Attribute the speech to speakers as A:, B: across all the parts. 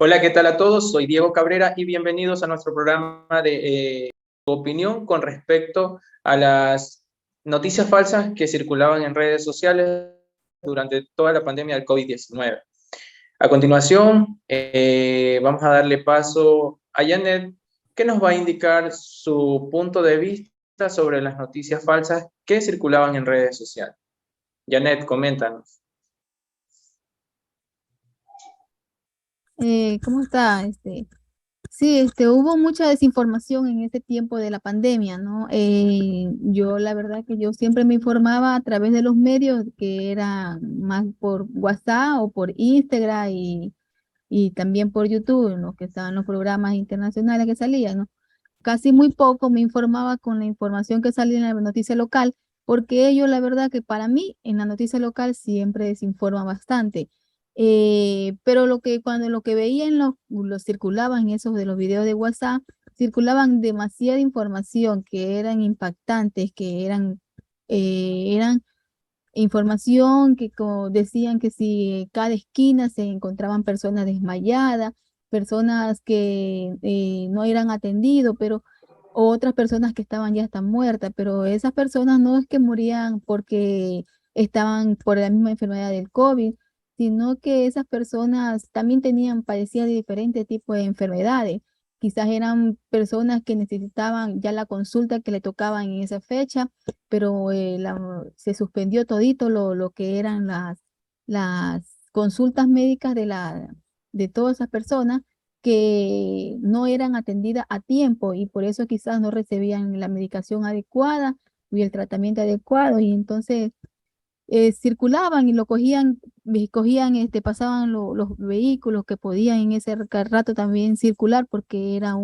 A: Hola, ¿qué tal a todos? Soy Diego Cabrera y bienvenidos a nuestro programa de tu opinión con respecto a las noticias falsas que circulaban en redes sociales durante toda la pandemia del COVID-19. A continuación, vamos a darle paso a Janet, que nos va a indicar su punto de vista sobre las noticias falsas que circulaban en redes sociales. Janet, coméntanos.
B: ¿Cómo está? Sí, hubo mucha desinformación en ese tiempo de la pandemia, ¿no? Yo, la verdad que yo siempre me informaba a través de los medios que eran más por WhatsApp o por Instagram y también por YouTube, ¿no? Que estaban los programas internacionales que salían, ¿no? Casi muy poco me informaba con la información que salía en la noticia local, porque ellos, la verdad que para mí, en la noticia local siempre desinforma bastante. Pero cuando lo que veía los circulaban esos de los videos de WhatsApp, circulaban demasiada información que eran impactantes, eran información que como decían que si cada esquina se encontraban personas desmayadas, personas que no eran atendidos, pero otras personas que estaban ya hasta muertas, pero esas personas no es que morían porque estaban por la misma enfermedad del COVID, sino que esas personas también padecían de diferentes tipos de enfermedades. Quizás eran personas que necesitaban ya la consulta que le tocaba en esa fecha, pero se suspendió todito lo que eran las consultas médicas de todas esas personas que no eran atendidas a tiempo y por eso quizás no recibían la medicación adecuada y el tratamiento adecuado y entonces circulaban y lo cogían, pasaban los vehículos que podían en ese rato también circular porque era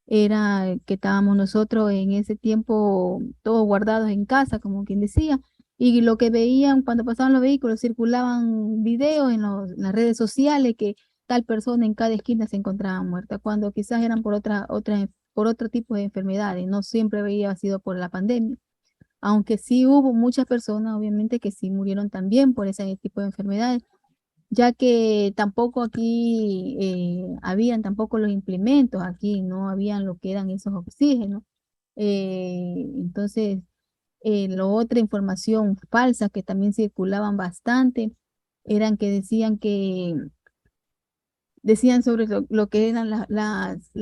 B: que estábamos nosotros en ese tiempo todos guardados en casa, como quien decía, y lo que veían cuando pasaban los vehículos, circulaban videos en las redes sociales que tal persona en cada esquina se encontraba muerta, cuando quizás eran por otro tipo de enfermedades, no siempre había sido por la pandemia, aunque sí hubo muchas personas, obviamente, que sí murieron también por ese tipo de enfermedades ya que tampoco aquí habían tampoco los implementos, aquí no habían lo que eran esos oxígenos. Entonces, lo otra información falsa que también circulaban bastante, eran que decían sobre lo que eran las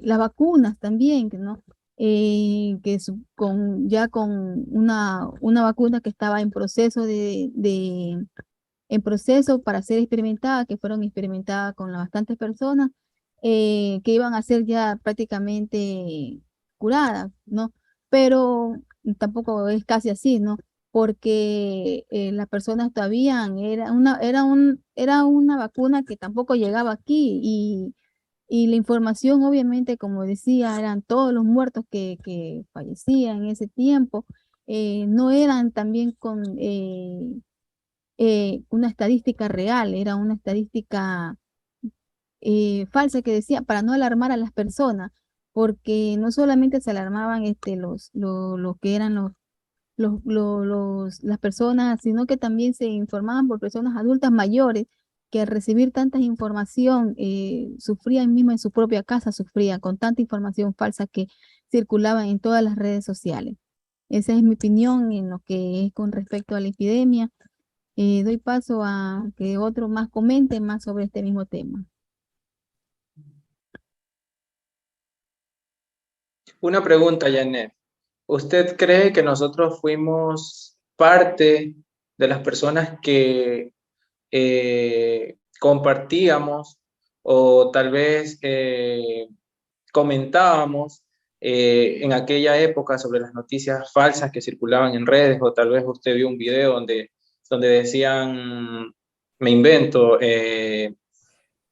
B: vacunas también, que no. Ya con una vacuna que estaba en proceso en proceso para ser experimentada, que fueron experimentadas con bastantes personas, que iban a ser ya prácticamente curadas, ¿no? Pero tampoco es casi así, ¿no? Porque las personas todavía era una vacuna que tampoco llegaba aquí y la información, obviamente, como decía, eran todos los muertos que fallecían en ese tiempo, no eran también una estadística real, era una estadística falsa que decía para no alarmar a las personas, porque no solamente se alarmaban lo que eran las personas, sino que también se informaban por personas adultas mayores que al recibir tanta información sufrían mismo en su propia casa, sufrían con tanta información falsa que circulaba en todas las redes sociales. Esa es mi opinión en lo que es con respecto a la epidemia. Doy paso a que otro más comente más sobre este mismo tema.
A: Una pregunta, Janet. ¿Usted cree que nosotros fuimos parte de las personas que compartíamos o tal vez comentábamos en aquella época sobre las noticias falsas que circulaban en redes o tal vez usted vio un video donde decían, me invento,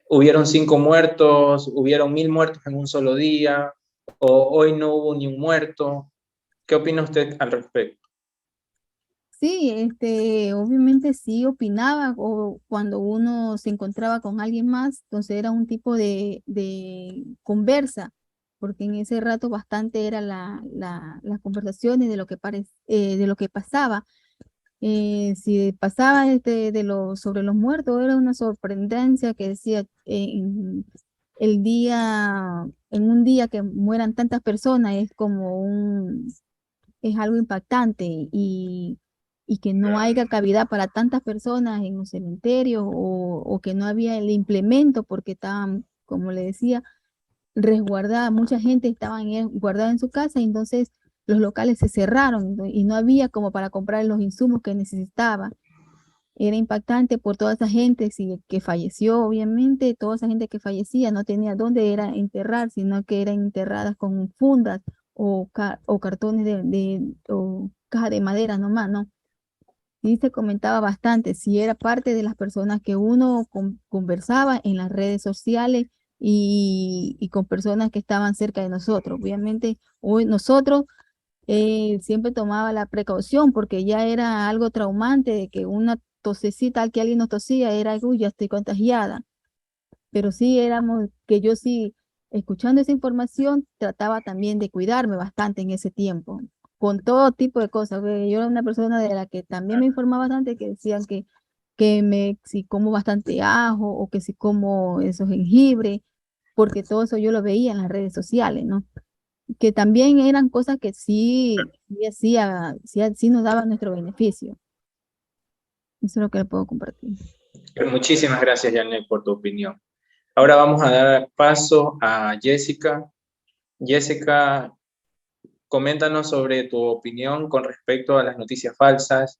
A: hubieron 5 muertos, hubieron 1000 muertos en un solo día o hoy no hubo ni un muerto? ¿Qué opina usted al respecto?
B: Sí, obviamente sí opinaba o cuando uno se encontraba con alguien más, entonces era un tipo de conversa, porque en ese rato bastante era las conversaciones de lo que pasaba. Si pasaba sobre los muertos, era una sorprendencia que decía en un día que mueran tantas personas es es algo impactante y que no haya cavidad para tantas personas en los cementerios o que no había el implemento porque estaban, como le decía, resguardada, mucha gente estaba guardada en su casa y entonces los locales se cerraron y no había como para comprar los insumos que necesitaba. Era impactante por toda esa gente que falleció, obviamente, toda esa gente que fallecía no tenía dónde era enterrar, sino que eran enterradas con fundas o cartones o cajas de madera nomás, ¿no? Sí se comentaba bastante, si era parte de las personas que uno conversaba en las redes sociales y con personas que estaban cerca de nosotros. Obviamente, hoy nosotros siempre tomaba la precaución porque ya era algo traumante de que una tosecita que alguien nos tosía era, uy, ya estoy contagiada. Pero sí que yo sí, escuchando esa información, trataba también de cuidarme bastante en ese tiempo, con todo tipo de cosas. Yo era una persona de la que también me informaba bastante, que decían si como bastante ajo o que si como eso jengibre, porque todo eso yo lo veía en las redes sociales, ¿no? Que también eran cosas que sí nos daban nuestro beneficio. Eso es lo que le puedo compartir.
A: Muchísimas gracias, Janet, por tu opinión. Ahora vamos a dar paso a Jessica. Jessica, coméntanos sobre tu opinión con respecto a las noticias falsas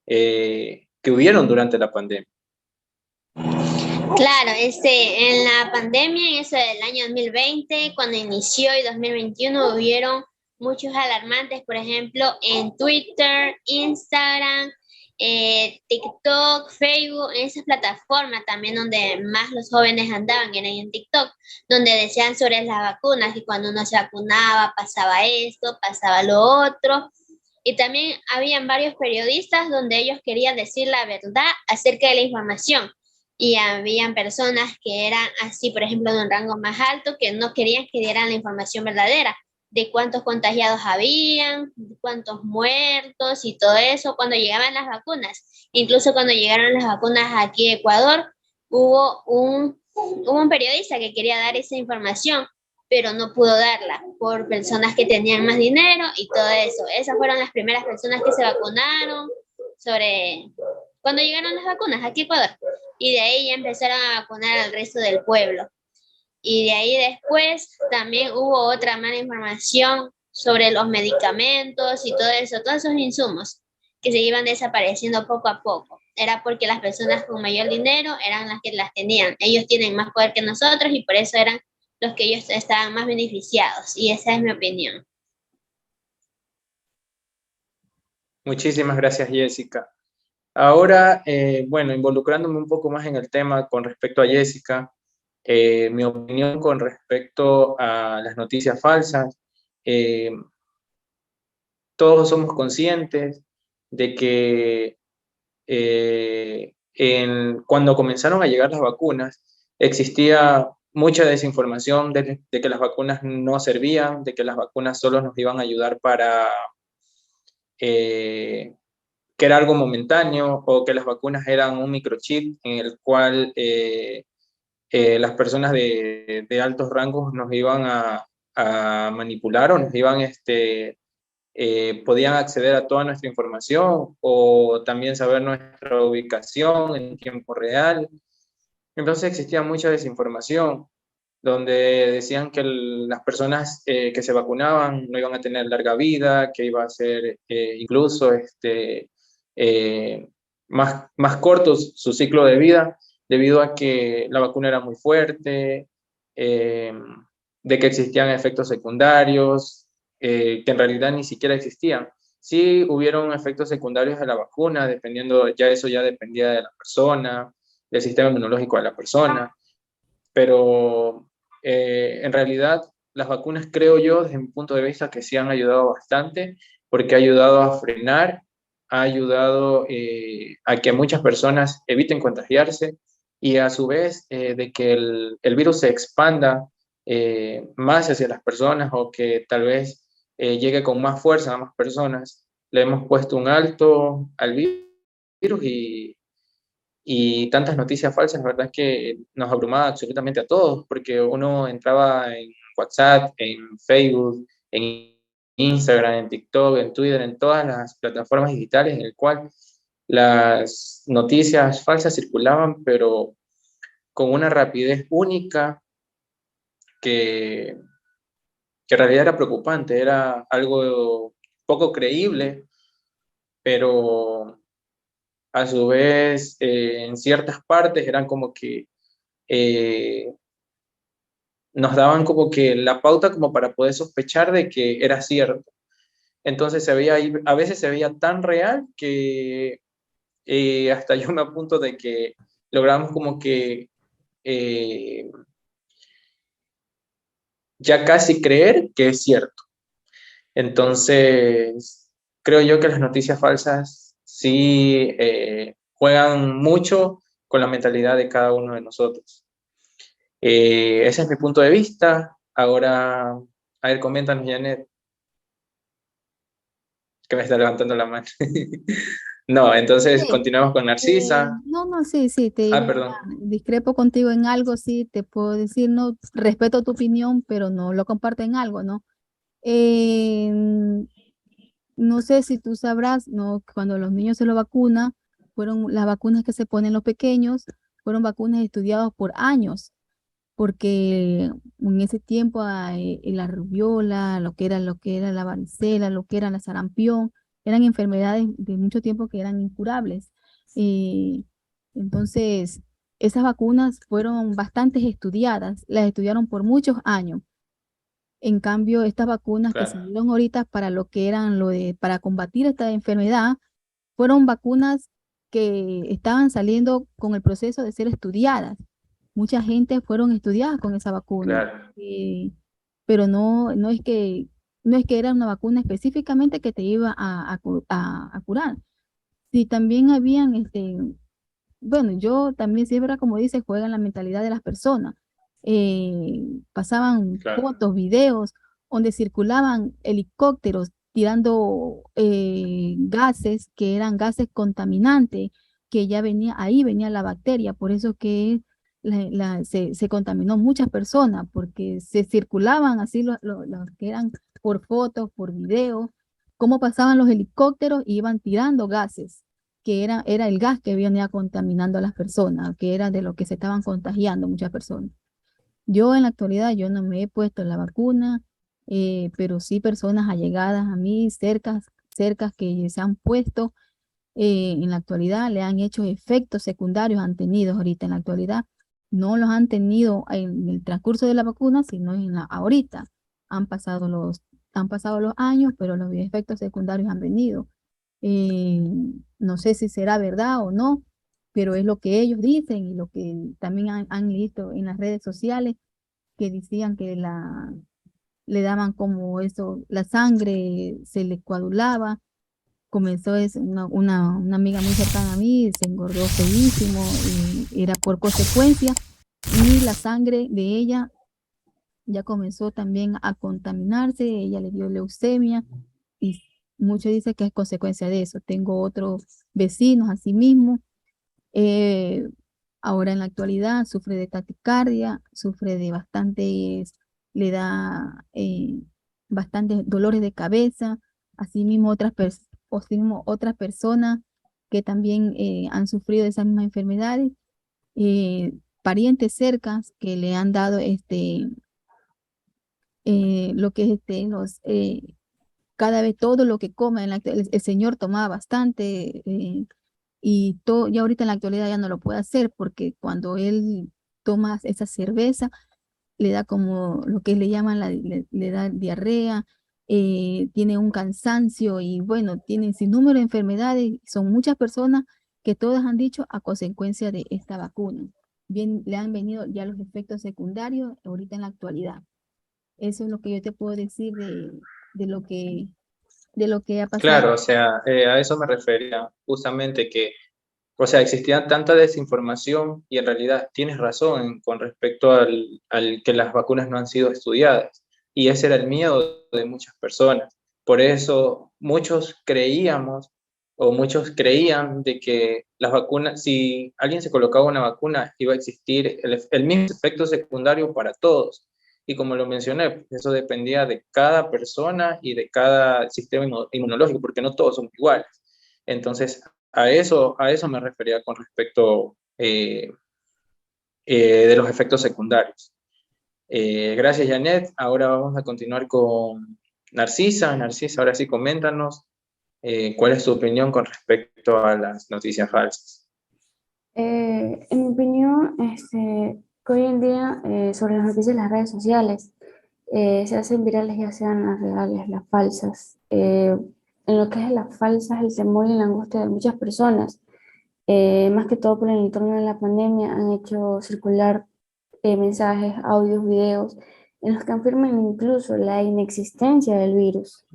A: que hubieron durante la pandemia.
C: Claro, en la pandemia, en eso del año 2020, cuando inició y 2021, hubieron muchos alarmantes, por ejemplo, en Twitter, Instagram, TikTok, Facebook, en esas plataformas también donde más los jóvenes andaban, eran en TikTok, donde decían sobre las vacunas, y cuando uno se vacunaba pasaba esto, pasaba lo otro. Y también habían varios periodistas donde ellos querían decir la verdad acerca de la información. Y habían personas que eran así, por ejemplo, de un rango más alto, que no querían que dieran la información verdadera de cuántos contagiados habían, de cuántos muertos y todo eso cuando llegaban las vacunas. Incluso cuando llegaron las vacunas aquí a Ecuador, hubo un periodista que quería dar esa información, pero no pudo darla por personas que tenían más dinero y todo eso. Esas fueron las primeras personas que se vacunaron sobre cuando llegaron las vacunas aquí a Ecuador. Y de ahí ya empezaron a vacunar al resto del pueblo. Y de ahí después también hubo otra mala información sobre los medicamentos y todo eso, todos esos insumos que se iban desapareciendo poco a poco. Era porque las personas con mayor dinero eran las que las tenían. Ellos tienen más poder que nosotros y por eso eran los que ellos estaban más beneficiados. Y esa es mi opinión.
A: Muchísimas gracias, Jessica. Ahora, bueno, involucrándome un poco más en el tema con respecto a Jessica, mi opinión con respecto a las noticias falsas, eh, todos somos conscientes de que cuando comenzaron a llegar las vacunas, existía mucha desinformación de que las vacunas no servían, de que las vacunas solo nos iban a ayudar para eh, que era algo momentáneo o que las vacunas eran un microchip en el cual las personas de altos rangos nos iban a manipular o nos iban, podían acceder a toda nuestra información o también saber nuestra ubicación en tiempo real. Entonces existía mucha desinformación donde decían que las personas que se vacunaban no iban a tener larga vida, que iba a ser incluso más corto su ciclo de vida, debido a que la vacuna era muy fuerte, eh, de que existían efectos secundarios, que en realidad ni siquiera existían. Sí hubieron efectos secundarios de la vacuna, dependiendo, ya eso ya dependía de la persona, del sistema inmunológico de la persona, pero en realidad las vacunas creo yo, desde mi punto de vista, que sí han ayudado bastante, porque ha ayudado a frenar, ha ayudado a que muchas personas eviten contagiarse y a su vez de que el virus se expanda más hacia las personas o que tal vez llegue con más fuerza a más personas. le hemos puesto un alto al virus y tantas noticias falsas, la verdad es que nos abrumaba absolutamente a todos, porque uno entraba en WhatsApp, en Facebook, en Instagram, en TikTok, en Twitter, en todas las plataformas digitales en el cual las noticias falsas circulaban, pero con una rapidez única que, que en realidad era preocupante, era algo poco creíble, pero a su vez en ciertas partes eran como que eh, nos daban como que la pauta como para poder sospechar de que era cierto. Entonces se veía ahí, a veces se veía tan real que hasta yo me apunto de que logramos como que eh, ya casi creer que es cierto. Entonces, creo yo que las noticias falsas sí juegan mucho con la mentalidad de cada uno de nosotros. Ese es mi punto de vista. Ahora, a ver, coméntanos, Janet, que me está levantando la mano. No, entonces
B: Sí,
A: continuamos con Narcisa.
B: no, no, sí, sí, te
A: Ah,
B: iba,
A: perdón.
B: discrepo contigo en algo, sí, te puedo decir, no, respeto tu opinión, pero no lo comparto en algo, ¿no? Eh, no sé si tú sabrás, ¿no? Cuando los niños se lo vacunan, fueron las vacunas que se ponen los pequeños, fueron vacunas estudiadas por años, porque en ese tiempo la rubiola, lo que era la varicela, lo que era la sarampión, eran enfermedades de mucho tiempo que eran incurables. Eh, entonces, esas vacunas fueron bastante estudiadas, las estudiaron por muchos años. En cambio, estas vacunas que
A: Claro,
B: salieron ahorita para lo que eran para combatir esta enfermedad, fueron vacunas que estaban saliendo con el proceso de ser estudiadas. Mucha gente fueron estudiadas con esa vacuna,
A: claro,
B: eh, pero no es que era una vacuna específicamente que te iba a curar. Sí, también habían, bueno, yo también siempre, como dice, juegan la mentalidad de las personas. Pasaban
A: claro,
B: fotos, videos, donde circulaban helicópteros tirando gases que eran gases contaminantes, que ya venía, ahí venía la bacteria, por eso que se contaminó muchas personas, porque se circulaban así los que eran por fotos, por videos, cómo pasaban los helicópteros y iban tirando gases que era el gas que venía contaminando a las personas, que era de lo que se estaban contagiando muchas personas. Yo en la actualidad, yo no me he puesto la vacuna, pero sí personas allegadas a mí, cercas que se han puesto en la actualidad, le han hecho efectos secundarios, han tenido ahorita en la actualidad, no los han tenido en el transcurso de la vacuna, sino ahorita. Han pasado han pasado los años, pero los efectos secundarios han venido. Eh, no sé si será verdad o no, pero es lo que ellos dicen y lo que también han visto en las redes sociales, que decían que le daban como eso, la sangre se le coagulaba. Comenzó una amiga muy cercana a mí, se engordó feísimo y era por consecuencia, y la sangre de ella ya comenzó también a contaminarse, ella le dio leucemia y muchos dicen que es consecuencia de eso. Tengo otros vecinos asimismo, eh, ahora en la actualidad sufre de taquicardia, sufre de le da bastantes dolores de cabeza, asimismo otras personas que también han sufrido de esas mismas enfermedades, parientes cercas que le han dado lo que es cada vez todo lo que come, el señor tomaba bastante y ahorita en la actualidad ya no lo puede hacer porque cuando él toma esa cerveza le da como lo que le llaman, le da diarrea, tiene un cansancio y bueno, tiene sin número de enfermedades, son muchas personas que todas han dicho a consecuencia de esta vacuna. Bien, le han venido ya los efectos secundarios ahorita en la actualidad. Eso es lo que yo te puedo decir de lo de lo que ha pasado.
A: claro, o sea, a eso me refería justamente que, o sea, existía tanta desinformación y en realidad tienes razón con respecto al que las vacunas no han sido estudiadas y ese era el miedo de muchas personas. Por eso muchos creíamos o muchos creían de que las vacunas, si alguien se colocaba una vacuna, iba a existir el mismo efecto secundario para todos. Y como lo mencioné, eso dependía de cada persona y de cada sistema inmunológico, porque no todos son iguales. Entonces, a eso me refería con respecto de los efectos secundarios. Gracias, Janet. Ahora vamos a continuar con Narcisa. Narcisa, ahora sí, coméntanos cuál es tu opinión con respecto a las noticias falsas.
D: En mi opinión, que hoy en día sobre las noticias de las redes sociales se hacen virales, ya sean las reales, las falsas. En lo que es las falsas, el temor y la angustia de muchas personas, más que todo por el entorno de la pandemia, han hecho circular mensajes, audios, videos, en los que afirman incluso la inexistencia del virus,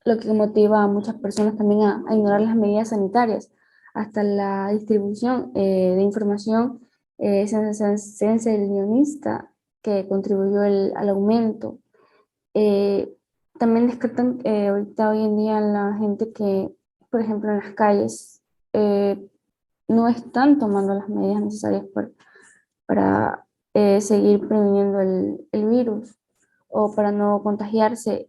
D: lo que motiva a muchas personas también a ignorar las medidas sanitarias, hasta la distribución de información sensacionalista que contribuyó al aumento. También descartan ahorita hoy en día la gente que, por ejemplo, en las calles no están tomando las medidas necesarias para seguir previniendo el virus o para no contagiarse.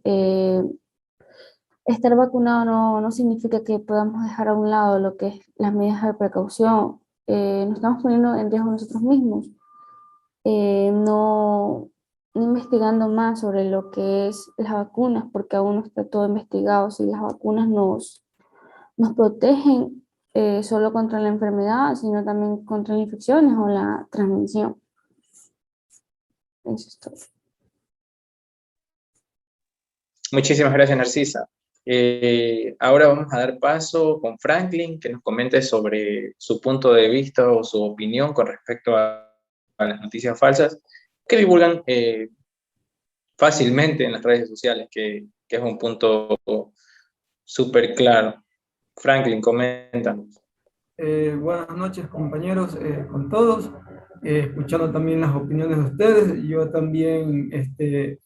D: Estar vacunado no significa que podamos dejar a un lado lo que es las medidas de precaución. Nos estamos poniendo en riesgo nosotros mismos. No investigando más sobre lo que es las vacunas, porque aún no está todo investigado. Si las vacunas nos protegen solo contra la enfermedad, sino también contra las infecciones o la transmisión. Eso es todo.
A: Muchísimas gracias, Narcisa. Ahora vamos a dar paso con Franklin, que nos comente sobre su punto de vista o su opinión con respecto a las noticias falsas que divulgan fácilmente en las redes sociales, que es un punto súper claro. Franklin, coméntanos.
E: Buenas noches, compañeros, con todos. Escuchando también las opiniones de ustedes. Yo también, desde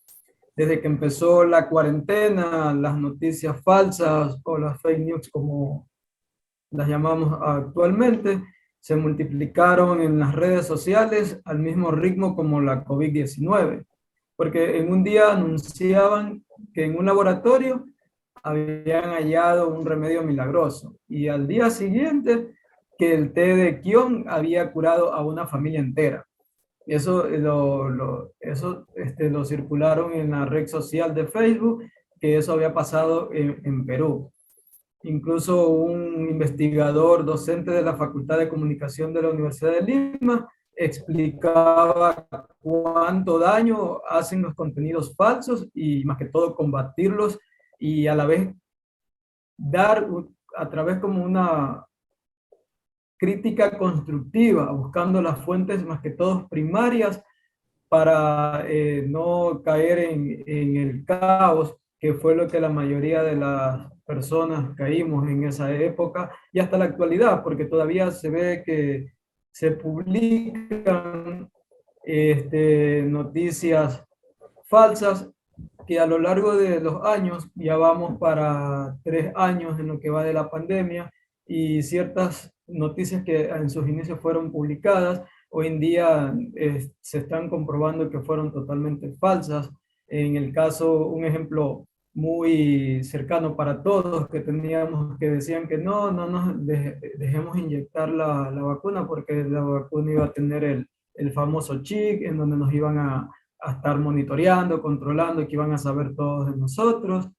E: que empezó la cuarentena, las noticias falsas o las fake news, como las llamamos actualmente, se multiplicaron en las redes sociales al mismo ritmo como la COVID-19. Porque en un día anunciaban que en un laboratorio habían hallado un remedio milagroso y al día siguiente que el té de Kion había curado a una familia entera. Eso lo circularon en la red social de Facebook, que eso había pasado en Perú. Incluso un investigador docente de la Facultad de Comunicación de la Universidad de Lima explicaba cuánto daño hacen los contenidos falsos y más que todo combatirlos y a la vez dar a través como una crítica constructiva, buscando las fuentes más que todo primarias para no caer en el caos, que fue lo que la mayoría de las personas caímos en esa época y hasta la actualidad, porque todavía se ve que se publican noticias falsas que a lo largo de los años, ya vamos para 3 años en lo que va de la pandemia, y ciertas noticias que en sus inicios fueron publicadas, hoy en día se están comprobando que fueron totalmente falsas. En el caso, un ejemplo muy cercano para todos que teníamos, que decían que no nos dejemos inyectar la vacuna porque la vacuna iba a tener el famoso chip en donde nos iban a estar monitoreando, controlando, que iban a saber todos de nosotros.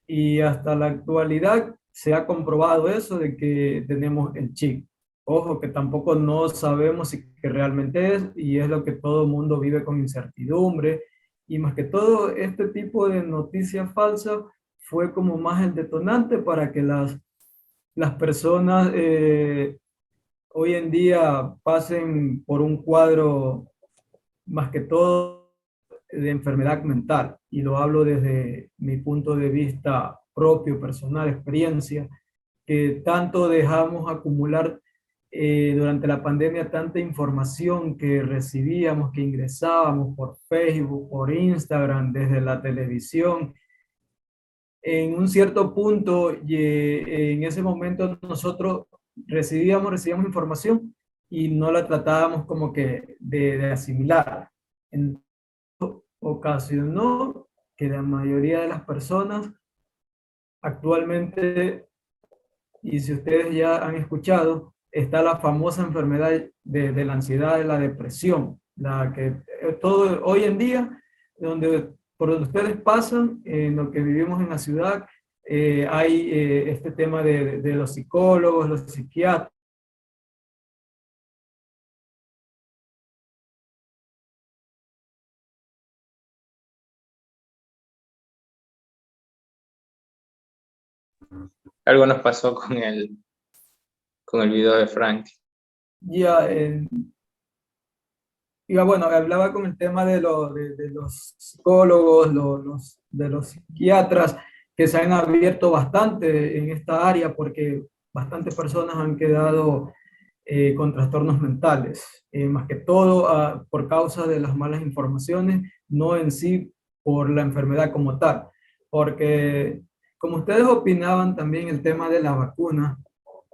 E: Y hasta la actualidad se ha comprobado eso de que tenemos el chip. Ojo, que tampoco no sabemos si que realmente es, y es lo que todo el mundo vive con incertidumbre. Y más que todo, este tipo de noticias falsas fue como más el detonante para que las personas hoy en día pasen por un cuadro más que todo de enfermedad mental, y lo hablo desde mi punto de vista propio, personal, experiencia, que tanto dejamos acumular durante la pandemia tanta información que recibíamos, que ingresábamos por Facebook, por Instagram, desde la televisión, en un cierto punto, y en ese momento nosotros recibíamos información y no la tratábamos como que de asimilar. Entonces, ocasionó que la mayoría de las personas actualmente, y si ustedes ya han escuchado, está la famosa enfermedad de la ansiedad, de la depresión, la que todo hoy en día, por donde ustedes pasan, en lo que vivimos en la ciudad, hay este tema de los psicólogos, los psiquiatras.
A: Algo nos pasó con el video de Frank.
E: Ya, bueno, hablaba con el tema de los psicólogos, de los psiquiatras, que se han abierto bastante en esta área porque bastantes personas han quedado con trastornos mentales, más que todo por causa de las malas informaciones, no en sí por la enfermedad como tal. Porque, como ustedes opinaban también, el tema de la vacuna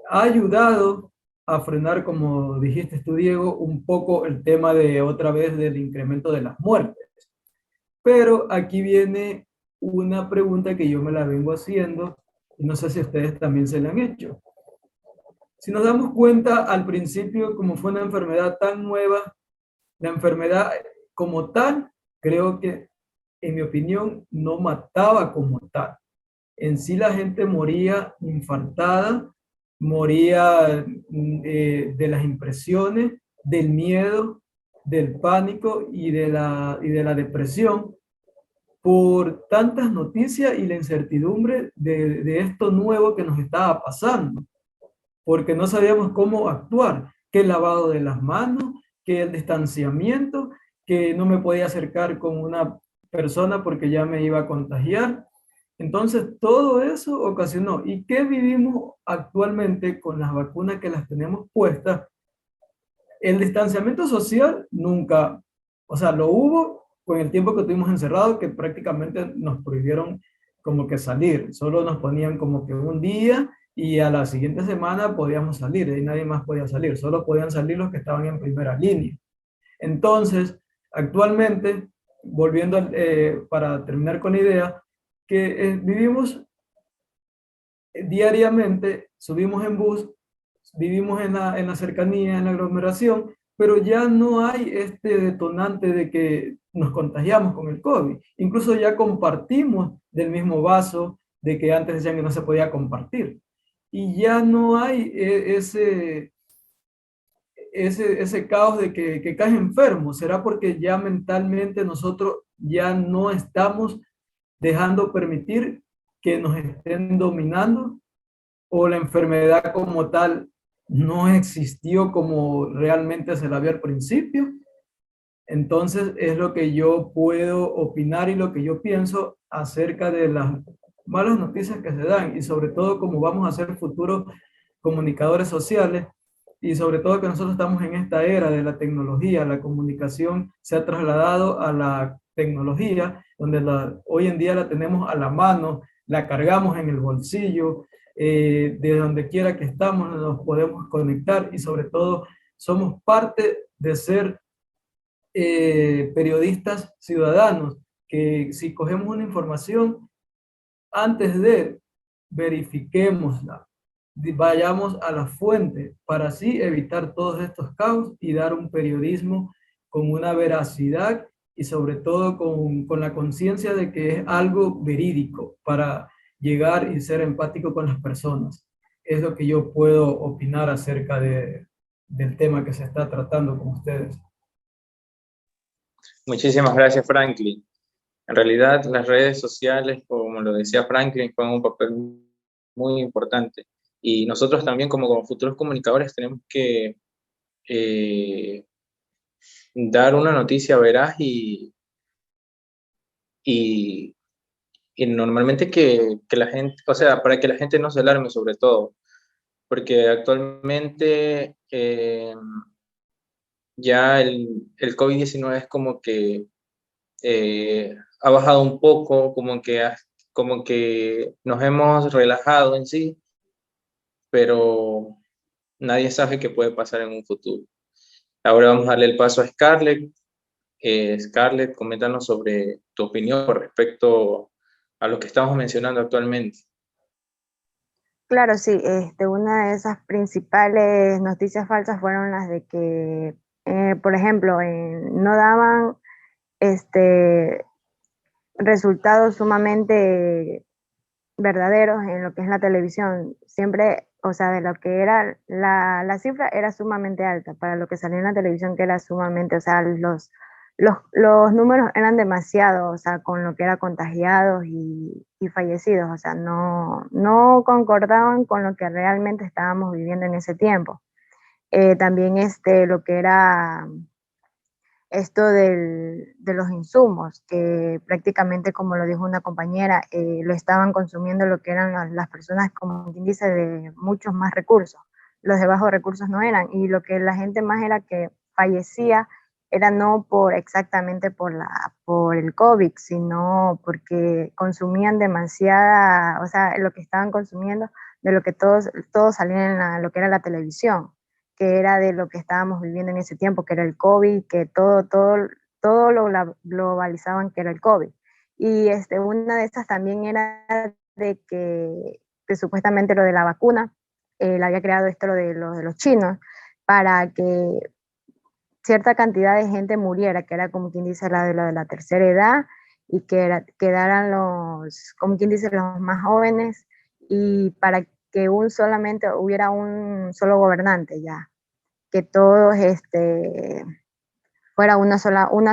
E: ha ayudado a frenar, como dijiste tú, Diego, un poco el tema de otra vez del incremento de las muertes. Pero aquí viene una pregunta que yo me la vengo haciendo y no sé si ustedes también se la han hecho. Si nos damos cuenta, al principio, como fue una enfermedad tan nueva, la enfermedad como tal, creo que, en mi opinión, no mataba como tal. En sí la gente moría infartada, moría de las impresiones, del miedo, del pánico y de la depresión por tantas noticias y la incertidumbre de esto nuevo que nos estaba pasando, porque no sabíamos cómo actuar, que el lavado de las manos, que el distanciamiento, que no me podía acercar con una persona porque ya me iba a contagiar. Entonces, todo eso ocasionó. ¿Y qué vivimos actualmente con las vacunas que las tenemos puestas? El distanciamiento social nunca, o sea, lo hubo con el tiempo que estuvimos encerrados, que prácticamente nos prohibieron como que salir. Solo nos ponían como que un día y a la siguiente semana podíamos salir, y nadie más podía salir. Solo podían salir los que estaban en primera línea. Entonces, actualmente, volviendo para terminar con la idea, que vivimos diariamente, subimos en bus, vivimos en la cercanía, en la aglomeración, pero ya no hay este detonante de que nos contagiamos con el COVID. Incluso ya compartimos del mismo vaso, de que antes decían que no se podía compartir. Y ya no hay ese caos de que caes enfermo. ¿Será porque ya mentalmente nosotros ya no estamos dejando permitir que nos estén dominando, o la enfermedad como tal no existió como realmente se la vio al principio? Entonces es lo que yo puedo opinar y lo que yo pienso acerca de las malas noticias que se dan, y sobre todo como vamos a ser futuros comunicadores sociales, y sobre todo que nosotros estamos en esta era de la tecnología. La comunicación se ha trasladado a la tecnología, donde hoy en día la tenemos a la mano, la cargamos en el bolsillo, de donde quiera que estamos nos podemos conectar, y sobre todo somos parte de ser periodistas ciudadanos, que si cogemos una información, antes de verifiquémosla, vayamos a la fuente para así evitar todos estos caos y dar un periodismo con una veracidad y sobre todo con la conciencia de que es algo verídico para llegar y ser empático con las personas. Es lo que yo puedo opinar acerca del tema que se está tratando con ustedes.
A: Muchísimas gracias, Franklin. En realidad, las redes sociales, como lo decía Franklin, juegan un papel muy importante. Y nosotros también, como futuros comunicadores, tenemos que dar una noticia veraz y, y normalmente que la gente, o sea, para que la gente no se alarme sobre todo, porque actualmente ya el COVID-19 es como que ha bajado un poco, como que como que nos hemos relajado en sí, pero nadie sabe qué puede pasar en un futuro. Ahora vamos a darle el paso a Scarlett. Scarlett, coméntanos sobre tu opinión con respecto a lo que estamos mencionando actualmente.
F: Claro, sí, una de esas principales noticias falsas fueron las de que, por ejemplo, no daban este, resultados sumamente verdaderos en lo que es la televisión. Siempre, o sea, de lo que era, la cifra era sumamente alta para lo que salía en la televisión, que era sumamente, o sea, los números eran demasiados, o sea, con lo que era contagiados y fallecidos, o sea, no concordaban con lo que realmente estábamos viviendo en ese tiempo. También lo que era esto de los insumos, que prácticamente, como lo dijo una compañera, lo estaban consumiendo lo que eran las personas, como quien dice, de muchos más recursos. Los de bajos recursos no eran, y lo que la gente más era que fallecía era no exactamente por el COVID, sino porque consumían demasiada, o sea, lo que estaban consumiendo de lo que todos salía en lo que era la televisión, que era de lo que estábamos viviendo en ese tiempo, que era el COVID, que todo lo globalizaban, que era el COVID. Y una de estas también era de que supuestamente lo de la vacuna, la había creado lo de los chinos, para que cierta cantidad de gente muriera, que era como quien dice la de la tercera edad, y quedaran como quien dice, los más jóvenes, y para que solamente hubiera un solo gobernante ya, que todos fuera una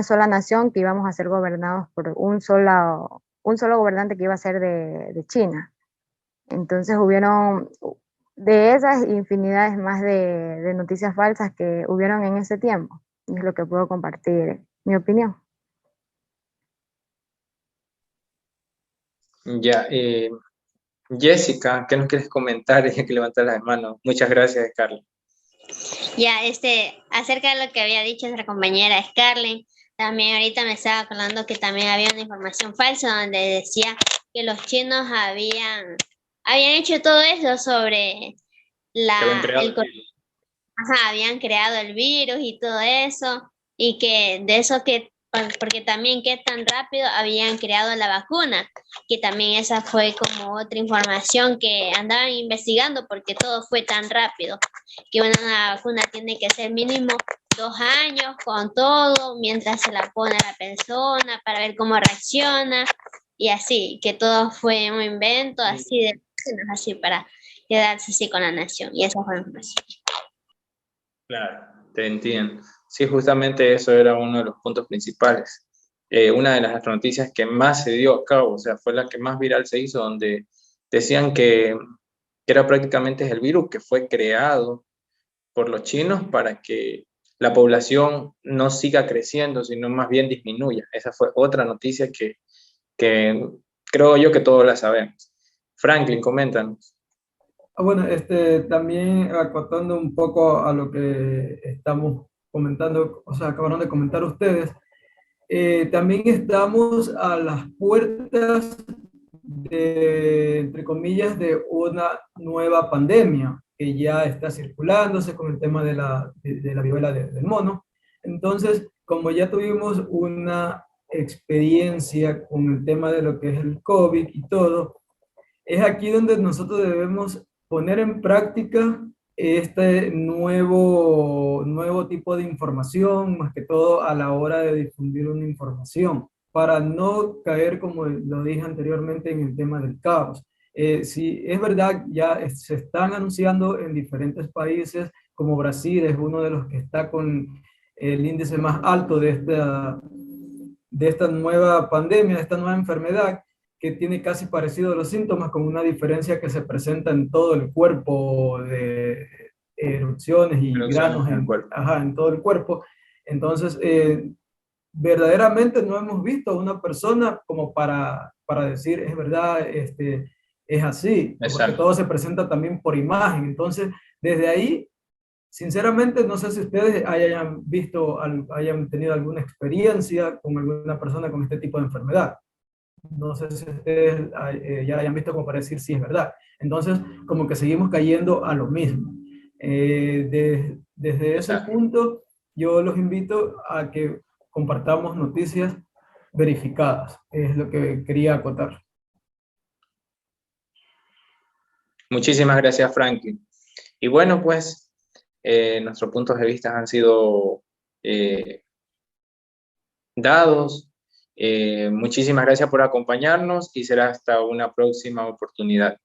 F: sola nación, que íbamos a ser gobernados por un solo gobernante, que iba a ser de China. Entonces hubieron de esas infinidades más de noticias falsas que hubieron en ese tiempo. Es lo que puedo compartir, mi opinión.
A: Ya, Jessica, ¿qué nos quieres comentar? Ya que levantar las manos. Muchas gracias, Scarlett.
C: Ya, acerca de lo que había dicho nuestra compañera Scarlett, también ahorita me estaba acordando que también había una información falsa donde decía que los chinos habían hecho todo eso sobre habían creado el virus y todo eso, y que de eso porque también que tan rápido habían creado la vacuna, que también esa fue como otra información que andaban investigando porque todo fue tan rápido, que una vacuna tiene que ser mínimo 2 años con todo, mientras se la pone a la persona para ver cómo reacciona, y así, que todo fue un invento así para quedarse así con la nación, y esa fue la información.
A: Claro, te entiendo. Sí, justamente eso era uno de los puntos principales. Una de las noticias que más se dio a cabo, o sea, fue la que más viral se hizo, donde decían que era prácticamente el virus que fue creado por los chinos para que la población no siga creciendo, sino más bien disminuya. Esa fue otra noticia que creo yo que todos la sabemos. Franklin, coméntanos.
E: Bueno, también acotando un poco a lo que estamos comentando, o sea, acabaron de comentar ustedes, también estamos a las puertas entre comillas, de una nueva pandemia que ya está circulándose con el tema de la viruela del mono. Entonces, como ya tuvimos una experiencia con el tema de lo que es el COVID y todo, es aquí donde nosotros debemos poner en práctica este nuevo tipo de información, más que todo a la hora de difundir una información, para no caer, como lo dije anteriormente, en el tema del caos. Si es verdad, ya se están anunciando en diferentes países, como Brasil es uno de los que está con el índice más alto de esta nueva pandemia, de esta nueva enfermedad, que tiene casi parecido a los síntomas, con una diferencia que se presenta en todo el cuerpo, de erupciones y granos en todo el cuerpo. Entonces, verdaderamente no hemos visto a una persona como para decir, es verdad, es así, porque todo se presenta también por imagen. Entonces, desde ahí, sinceramente, no sé si ustedes hayan tenido alguna experiencia con alguna persona con este tipo de enfermedad. No sé si ustedes ya la hayan visto como para decir si es verdad. Entonces, como que seguimos cayendo a lo mismo. Desde ese
A: Exacto.
E: punto, yo los invito a que compartamos noticias verificadas. Es lo que quería acotar.
A: Muchísimas gracias, Franklin. Y bueno, pues nuestros puntos de vista han sido dados. Muchísimas gracias por acompañarnos y será hasta una próxima oportunidad.